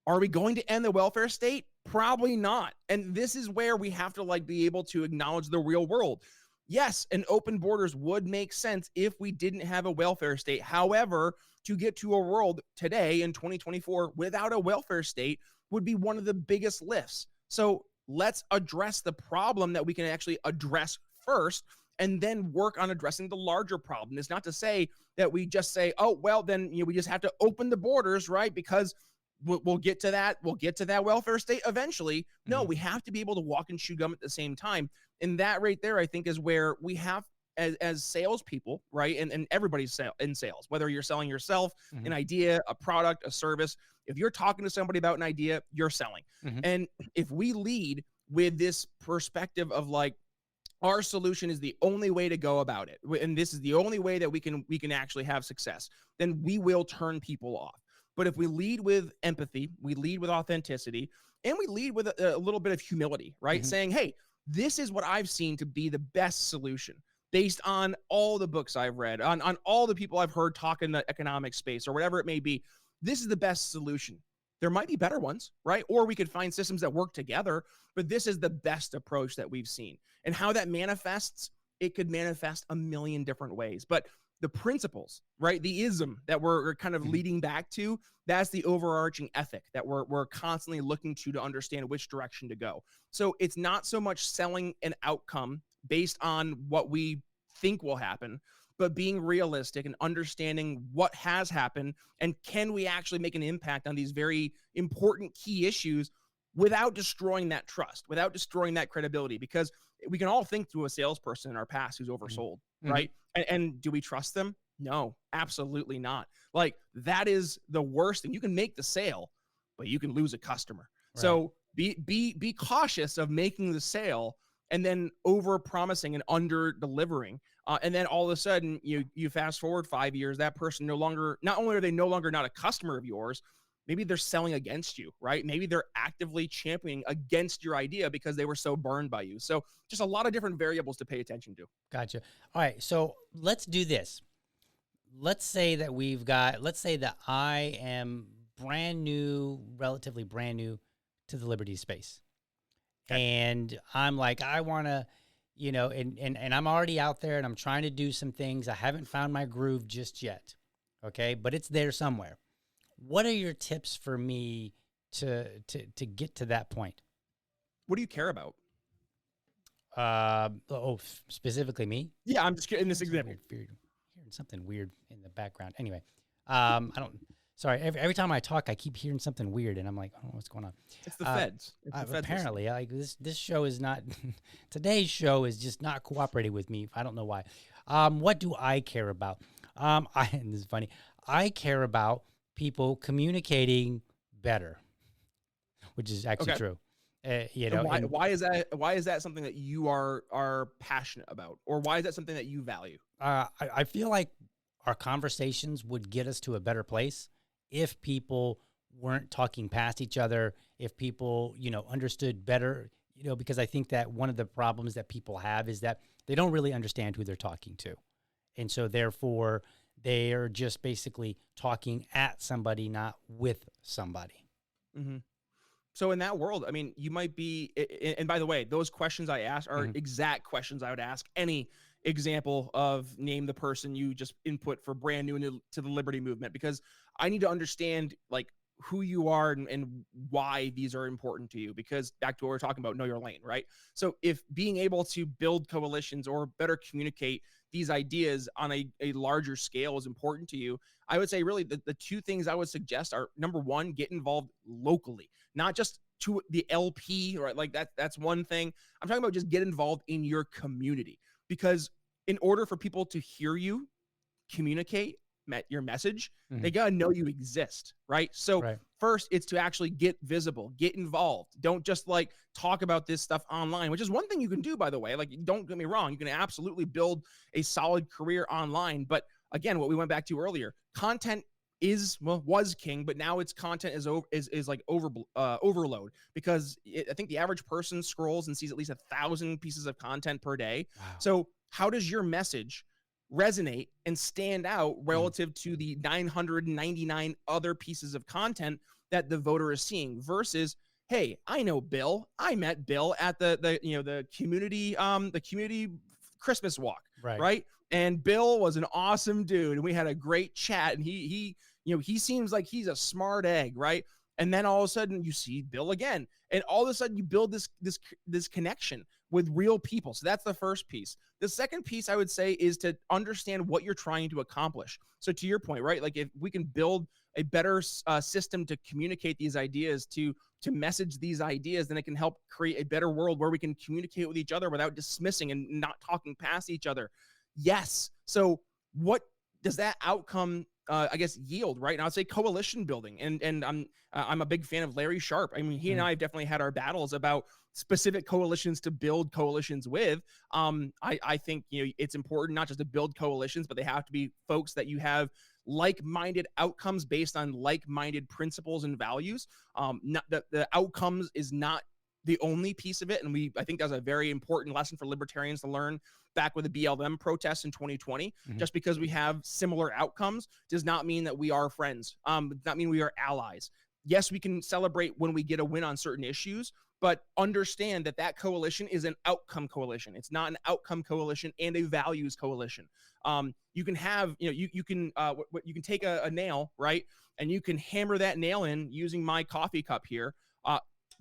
Are we going to end the welfare state? Probably not. And this is where we have to be able to acknowledge the real world. Yes, an open borders would make sense if we didn't have a welfare state. However, to get to a world today in 2024 without a welfare state would be one of the biggest lifts. So let's address the problem that we can actually address first, and then work on addressing the larger problem. It's not to say that we just say, oh, well, then we just have to open the borders, right? Because we'll get to that. We'll get to that welfare state eventually. No, Mhm. we have to be able to walk and chew gum at the same time. And that right there, I think, is where we have as salespeople, right? And everybody's in sales, whether you're selling yourself, an Mhm. idea, a product, a service. If you're talking to somebody about an idea, you're selling. Mhm. And if we lead with this perspective of like, our solution is the only way to go about it, and this is the only way that we can actually have success, then we will turn people off. But if we lead with empathy, we lead with authenticity, and we lead with a little bit of humility, right? Mhm. Saying, hey, this is what I've seen to be the best solution based on all the books I've read, on all the people I've heard talk in the economic space or whatever it may be. This is the best solution. There might be better ones, right? Or we could find systems that work together, but this is the best approach that we've seen. And how that manifests, it could manifest a million different ways. But the principles, right? The ism that we're kind of Mhm. leading back to, that's the overarching ethic that we're constantly looking to understand which direction to go. So it's not so much selling an outcome based on what we think will happen, but being realistic and understanding what has happened and can we actually make an impact on these very important key issues without destroying that trust, without destroying that credibility. Because we can all think through a salesperson in our past who's Mhm. oversold, Mhm. right? And do we trust them? No, absolutely not. Like that is the worst. And you can make the sale, but you can lose a customer. Right. So be cautious of making the sale and then over promising and under delivering. And then all of a sudden you fast forward 5 years, that person no longer, not only are they no longer not a customer of yours, maybe they're selling against you, right? Maybe they're actively championing against your idea because they were so burned by you. So just a lot of different variables to pay attention to. Gotcha. All right. So let's do this. Let's say that I am brand new, relatively brand new to the Liberty space. Okay. And I'm like, I want to, and I'm already out there and I'm trying to do some things. I haven't found my groove just yet. Okay. But it's there somewhere. What are your tips for me to get to that point? What do you care about? Specifically me. Yeah, I'm just in this Hearing some example. hearing something weird in the background. Anyway, I don't. Sorry, every time I talk, I keep hearing something weird, and I'm like, I don't know what's going on. It's the feds. It's the feds Apparently, like this show is not. Today's show is just not cooperating with me. I don't know why. What do I care about? And this is funny. I care about people communicating better, which is actually Okay. true. And why is that? Why is that something that you are passionate about, or why is that something that you value? I feel like our conversations would get us to a better place if people weren't talking past each other, if people, understood better, because I think that one of the problems that people have is that they don't really understand who they're talking to. And so therefore they are just basically talking at somebody, not with somebody. Mm-hmm. So in that world, I mean, you might be, and by the way, those questions I asked are Mhm. exact questions I would ask any example of name the person you just input for brand new to the Liberty movement, because I need to understand like who you are and why these are important to you, because back to what we're talking about, know your lane, right? So if being able to build coalitions or better communicate these ideas on a larger scale is important to you, I would say really the two things I would suggest are, number one, get involved locally, not just to the LP, right? Like that's one thing. I'm talking about just get involved in your community, because in order for people to hear you communicate your message, they Mhm. got to know you exist, right? So Right. first it's to actually get visible, get involved. Don't just like talk about this stuff online, which is one thing you can do, by the way. Like, don't get me wrong, you can absolutely build a solid career online, but again, what we went back to earlier, content was king, but now its content is like overload, because I think the average person scrolls and sees at least 1,000 pieces of content per day. Wow. So how does your message resonate and stand out Mhm. relative to the 999 other pieces of content that the voter is seeing, versus, hey, I know Bill, I met Bill at the community Christmas walk, Right. right? And Bill was an awesome dude, and we had a great chat, and he seems like he's a smart egg, right? And then all of a sudden you see Bill again, and all of a sudden you build this connection. with real people. So that's the first piece. The second piece I would say is to understand what you're trying to accomplish. So to your point, right? Like if we can build a better system to communicate these ideas, to message these ideas, then it can help create a better world where we can communicate with each other without dismissing and not talking past each other. Yes. So what does that outcome I guess yield, right? And I would say coalition building. And I'm a big fan of Larry Sharp. I mean, he and I have definitely had our battles about specific coalitions to build coalitions with. I think it's important not just to build coalitions, but they have to be folks that you have like-minded outcomes based on like-minded principles and values. Not the outcomes is not the only piece of it. And I think that's a very important lesson for libertarians to learn back with the BLM protests in 2020. Just because we have similar outcomes does not mean that we are friends. Does not mean we are allies. Yes, we can celebrate when we get a win on certain issues, but understand that that coalition is an outcome coalition. It's not an outcome coalition and a values coalition. You can have, you can take a nail, right? And you can hammer that nail in using my coffee cup here.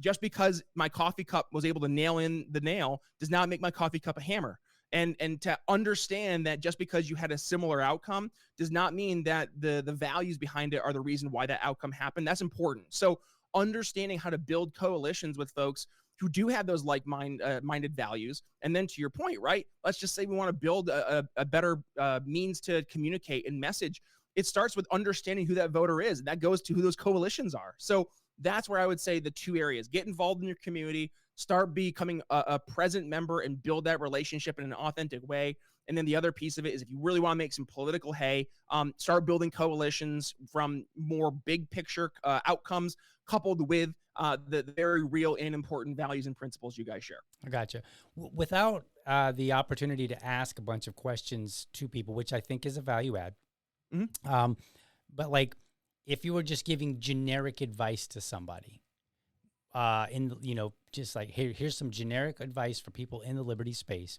Just because my coffee cup was able to nail in the nail does not make my coffee cup a hammer. And to understand that just because you had a similar outcome does not mean that the values behind it are the reason why that outcome happened. That's important. So understanding how to build coalitions with folks who do have those minded values. And then to your point, right? Let's just say we want to build a better means to communicate and message. It starts with understanding who that voter is. And that goes to who those coalitions are. So that's where I would say the two areas: get involved in your community, start becoming a present member and build that relationship in an authentic way. And then the other piece of it is, if you really want to make some political hay, start building coalitions from more big picture outcomes coupled with the very real and important values and principles you guys share. I gotcha. Without the opportunity to ask a bunch of questions to people, which I think is a value add. But like, if you were just giving generic advice to somebody, just like, here's some generic advice for people in the liberty space.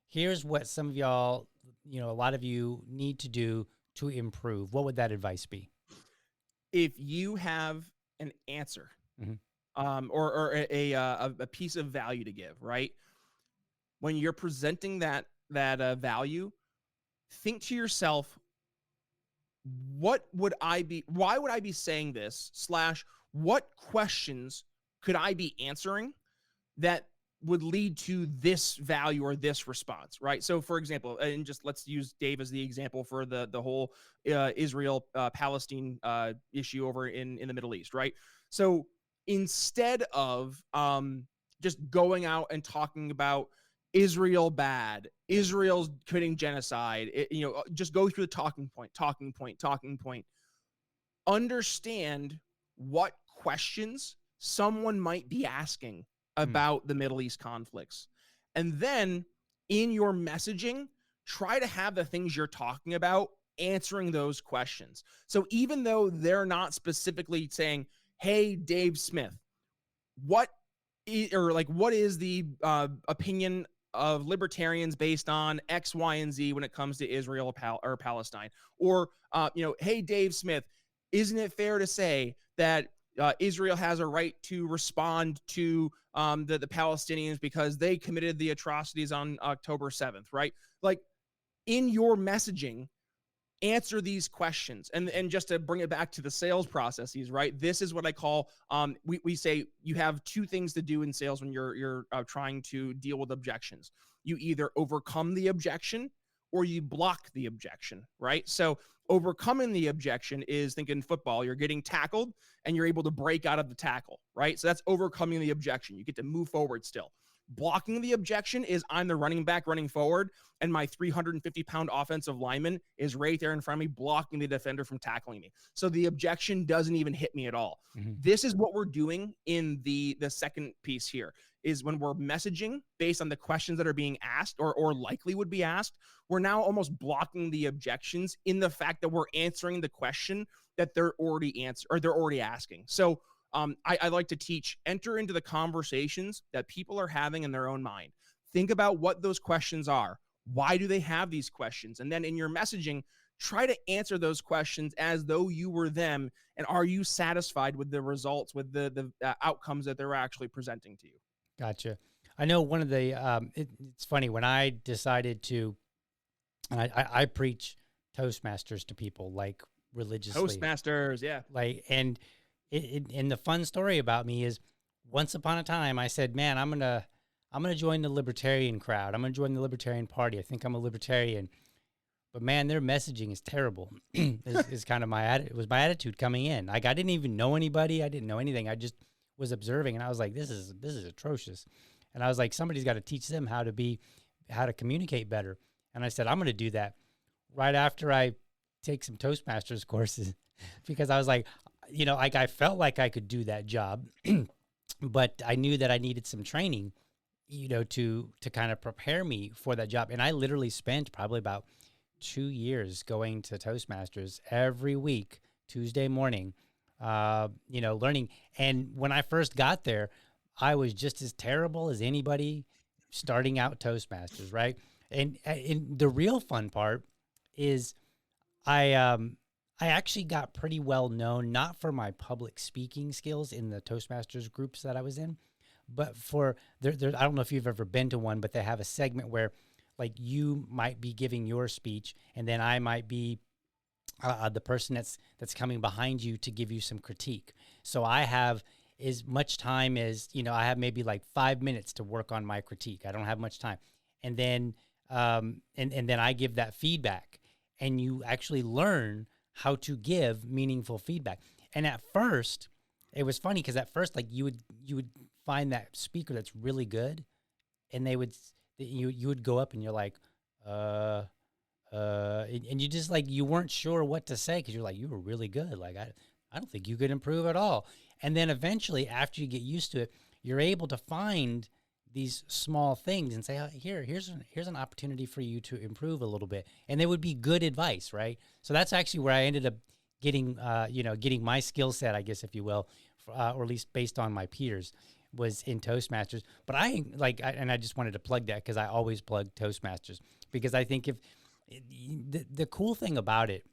Here's what some of y'all, a lot of you need to do to improve. What would that advice be? If you have an answer, or a piece of value to give, right? When you're presenting that value, think to yourself, why would I be saying this, / what questions could I be answering that would lead to this value or this response, right? So for example, and just let's use Dave as the example for the whole Israel Palestine issue over in the Middle East, right? So instead of just going out and talking about Israel bad, Israel's committing genocide, just go through the talking point. Understand what questions someone might be asking about the Middle East conflicts. And then in your messaging, try to have the things you're talking about answering those questions. So even though they're not specifically saying, hey, Dave Smith, what is the opinion of libertarians based on X, Y, and Z when it comes to Israel or Palestine? Or, hey, Dave Smith, isn't it fair to say that Israel has a right to respond to the Palestinians because they committed the atrocities on October 7th, right? Like, in your messaging, answer these questions. And just to bring it back to the sales processes, right? This is what I call, we say you have two things to do in sales when you're trying to deal with objections. You either overcome the objection or you block the objection, right? So overcoming the objection is, think in football, you're getting tackled and you're able to break out of the tackle, right? So that's overcoming the objection. You get to move forward still. Blocking the objection is, I'm the running back running forward, and my 350-pound offensive lineman is right there in front of me blocking the defender from tackling me. So the objection doesn't even hit me at all. This is what we're doing in the second piece here, is when we're messaging based on the questions that are being asked or likely would be asked, we're now almost blocking the objections in the fact that we're answering the question that they're already asking. So I like to teach, enter into the conversations that people are having in their own mind. Think about what those questions are. Why do they have these questions? And then in your messaging, try to answer those questions as though you were them. And are you satisfied with the results, with the outcomes that they're actually presenting to you? Gotcha. I know one of the, it's funny when I decided to, and I preach Toastmasters to people like religiously, Toastmasters, yeah. like, and the fun story about me is once upon a time I said, man, I'm going to join the libertarian crowd. I'm going to join the libertarian party. I think I'm a libertarian, but man, their messaging is terrible. is kind of it was my attitude coming in. Like I didn't even know anybody. I didn't know anything. I just was observing and I was like, this is atrocious. And I was like, somebody's got to teach them how to communicate better. And I said, I'm going to do that right after I take some Toastmasters courses because I was like, like I felt like I could do that job, but I knew that I needed some training, to kind of prepare me for that job. And I literally spent probably about 2 years going to Toastmasters every week, Tuesday morning, learning. And when I first got there, I was just as terrible as anybody starting out Toastmasters, right? And the real fun part is I actually got pretty well known, not for my public speaking skills in the Toastmasters groups that I was in, but for there. I don't know if you've ever been to one, but they have a segment where like you might be giving your speech and then I might be the person that's coming behind you to give you some critique. So I have as much time as, I have maybe like 5 minutes to work on my critique. I don't have much time. And then, and then I give that feedback and you actually learn how to give meaningful feedback. And at first it was funny because at first, like you would find that speaker that's really good and you would go up and you're like, and you just like, you weren't sure what to say because you're like, you were really good. Like, I don't think you could improve at all. And then eventually, after you get used to it, you're able to find these small things and say, oh, here's an opportunity for you to improve a little bit. And they would be good advice, right? So that's actually where I ended up getting, getting my skill set, I guess, if you will, or at least based on my peers, was in Toastmasters. But I just wanted to plug that because I always plug Toastmasters because I think the cool thing about it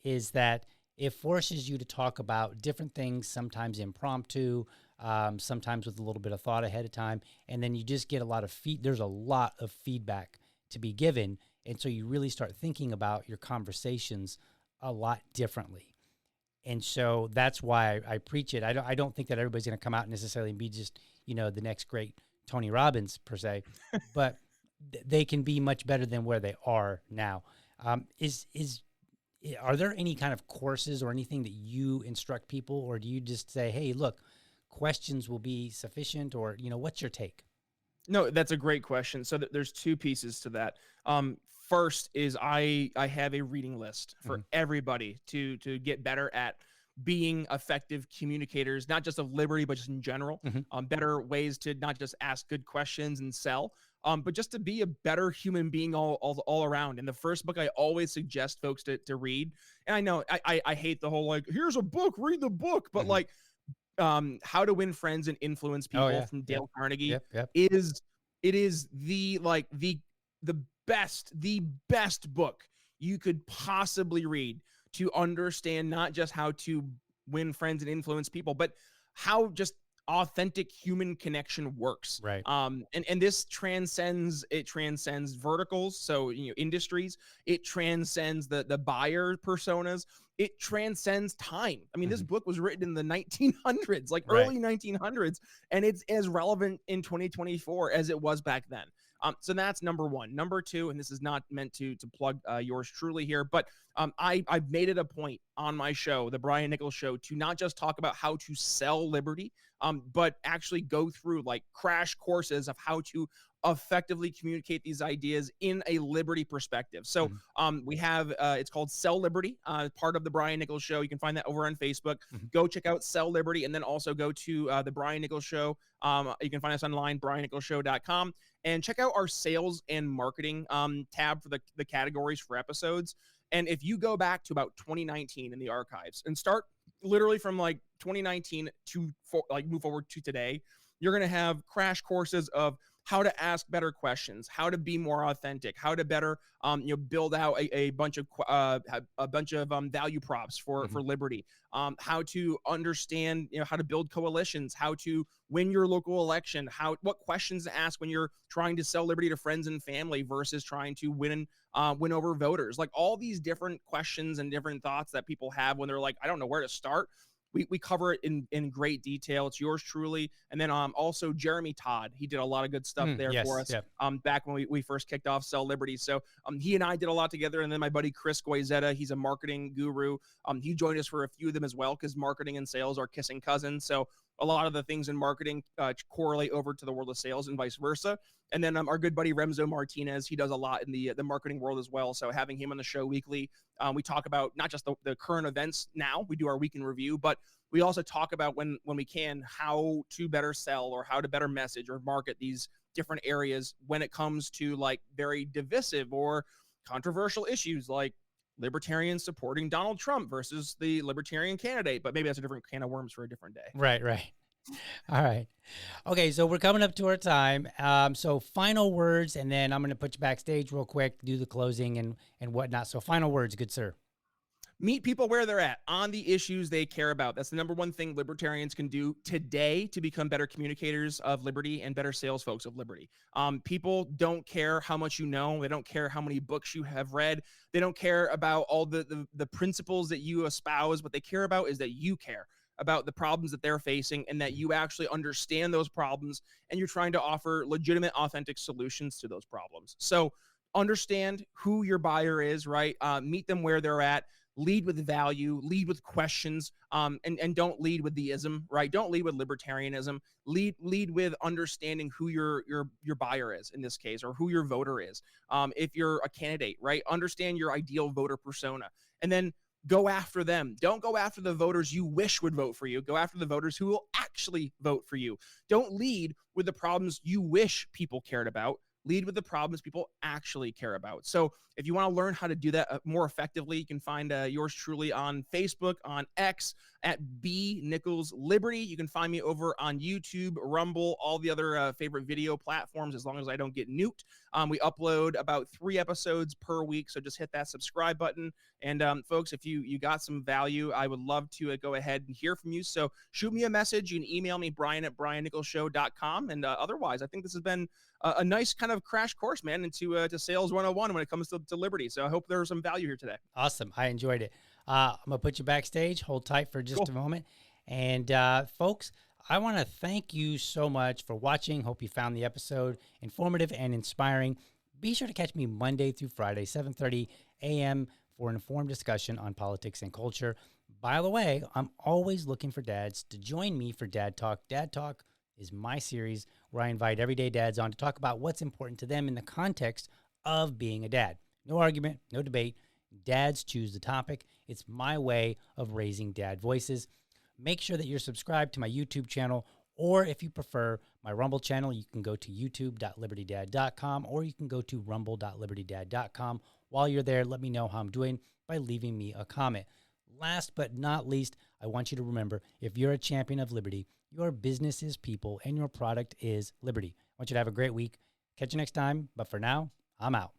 is that it forces you to talk about different things, sometimes impromptu, sometimes with a little bit of thought ahead of time. And then you just get a lot of there's a lot of feedback to be given. And so you really start thinking about your conversations a lot differently. And so that's why I preach it. I don't think that everybody's going to come out necessarily and be just, the next great Tony Robbins per se, but they can be much better than where they are now. Are there any kind of courses or anything that you instruct people, or do you just say, hey, look, questions will be sufficient, or, what's your take? No, that's a great question. So there's two pieces to that. First is I have a reading list for everybody to get better at being effective communicators, not just of liberty, but just in general. Better ways to not just ask good questions and sell, but just to be a better human being all around. And the first book I always suggest folks to read, and I know I hate the whole like, here's a book, read the book, but like How to Win Friends and Influence People from Dale Carnegie is the best book you could possibly read to understand not just how to win friends and influence people, but how just authentic human connection works. Right. And this transcends verticals. So, industries, it transcends the buyer personas. It transcends time. I mean, this book was written in the 1900s, like early 1900s, and it's as relevant in 2024 as it was back then. So that's number one. Number two, and this is not meant to plug yours truly here, but I've made it a point on my show, the Brian Nichols Show, to not just talk about how to sell liberty, but actually go through like crash courses of how to effectively communicate these ideas in a liberty perspective. So we have, it's called Sell Liberty, part of the Brian Nichols Show. You can find that over on Facebook. Go check out Sell Liberty, and then also go to the Brian Nichols Show. You can find us online, briannicholsshow.com, and check out our sales and marketing tab for the categories for episodes. And if you go back to about 2019 in the archives and start literally from like 2019 to move forward to today, you're going to have crash courses of how to ask better questions, how to be more authentic, how to better build out a bunch of value props for liberty, how to understand how to build coalitions, how to win your local election, what questions to ask when you're trying to sell liberty to friends and family versus trying to win over voters. Like all these different questions and different thoughts that people have when they're like, I don't know where to start. We cover it in great detail. It's yours truly. And then also Jeremy Todd. He did a lot of good stuff there Yes, for us yep. back when we first kicked off Sell Liberty. So he and I did a lot together. And then my buddy Chris Goizetta, he's a marketing guru. He joined us for a few of them as well because marketing and sales are kissing cousins. So a lot of the things in marketing correlate over to the world of sales and vice versa. And then our good buddy Remzo Martinez, he does a lot in the marketing world as well. So having him on the show weekly, we talk about not just the current events now, we do our week in review, but we also talk about when we can, how to better sell or how to better message or market these different areas when it comes to like very divisive or controversial issues like libertarians supporting Donald Trump versus the libertarian candidate. But maybe that's a different can of worms for a different day. Right. All right. Okay, so we're coming up to our time. So final words, and then I'm going to put you backstage real quick, do the closing and whatnot. So final words, good sir. Meet people where they're at on the issues they care about. That's the number one thing libertarians can do today to become better communicators of liberty and better sales folks of liberty. People don't care how much you know. They don't care how many books you have read. They don't care about all the principles that you espouse. What they care about is that you care about the problems that they're facing and that you actually understand those problems and you're trying to offer legitimate, authentic solutions to those problems. So understand who your buyer is, right? Meet them where they're at. Lead with value, lead with questions, and don't lead with the ism, right? Don't lead with libertarianism. Lead with understanding who your buyer is in this case, or who your voter is. If you're a candidate, right? Understand your ideal voter persona, and then go after them. Don't go after the voters you wish would vote for you. Go after the voters who will actually vote for you. Don't lead with the problems you wish people cared about. Lead with the problems people actually care about. So if you want to learn how to do that more effectively, you can find yours truly on Facebook, on X, at B Nichols Liberty. You can find me over on YouTube, Rumble, all the other favorite video platforms, as long as I don't get nuked. We upload about 3 episodes per week, so just hit that subscribe button. And folks, if you got some value, I would love to go ahead and hear from you. So shoot me a message. You can email me, brian@briannicholsshow.com. And otherwise, I think this has been a nice kind of crash course, man, into sales 101 when it comes to liberty. So I hope there was some value here today. Awesome. I enjoyed it. I'm going to put you backstage. Hold tight for just a moment. And folks, I want to thank you so much for watching. Hope you found the episode informative and inspiring. Be sure to catch me Monday through Friday, 7:30 a.m. for an informed discussion on politics and culture. By the way, I'm always looking for dads to join me for Dad Talk. Dad Talk is my series where I invite everyday dads on to talk about what's important to them in the context of being a dad. No argument, no debate. Dads choose the topic. It's my way of raising dad voices. Make sure that you're subscribed to my YouTube channel, or if you prefer my Rumble channel, you can go to youtube.libertydad.com, or you can go to rumble.libertydad.com. While you're there, let me know how I'm doing by leaving me a comment. Last but not least, I want you to remember, if you're a champion of liberty, your business is people and your product is liberty. I want you to have a great week. Catch you next time. But for now, I'm out.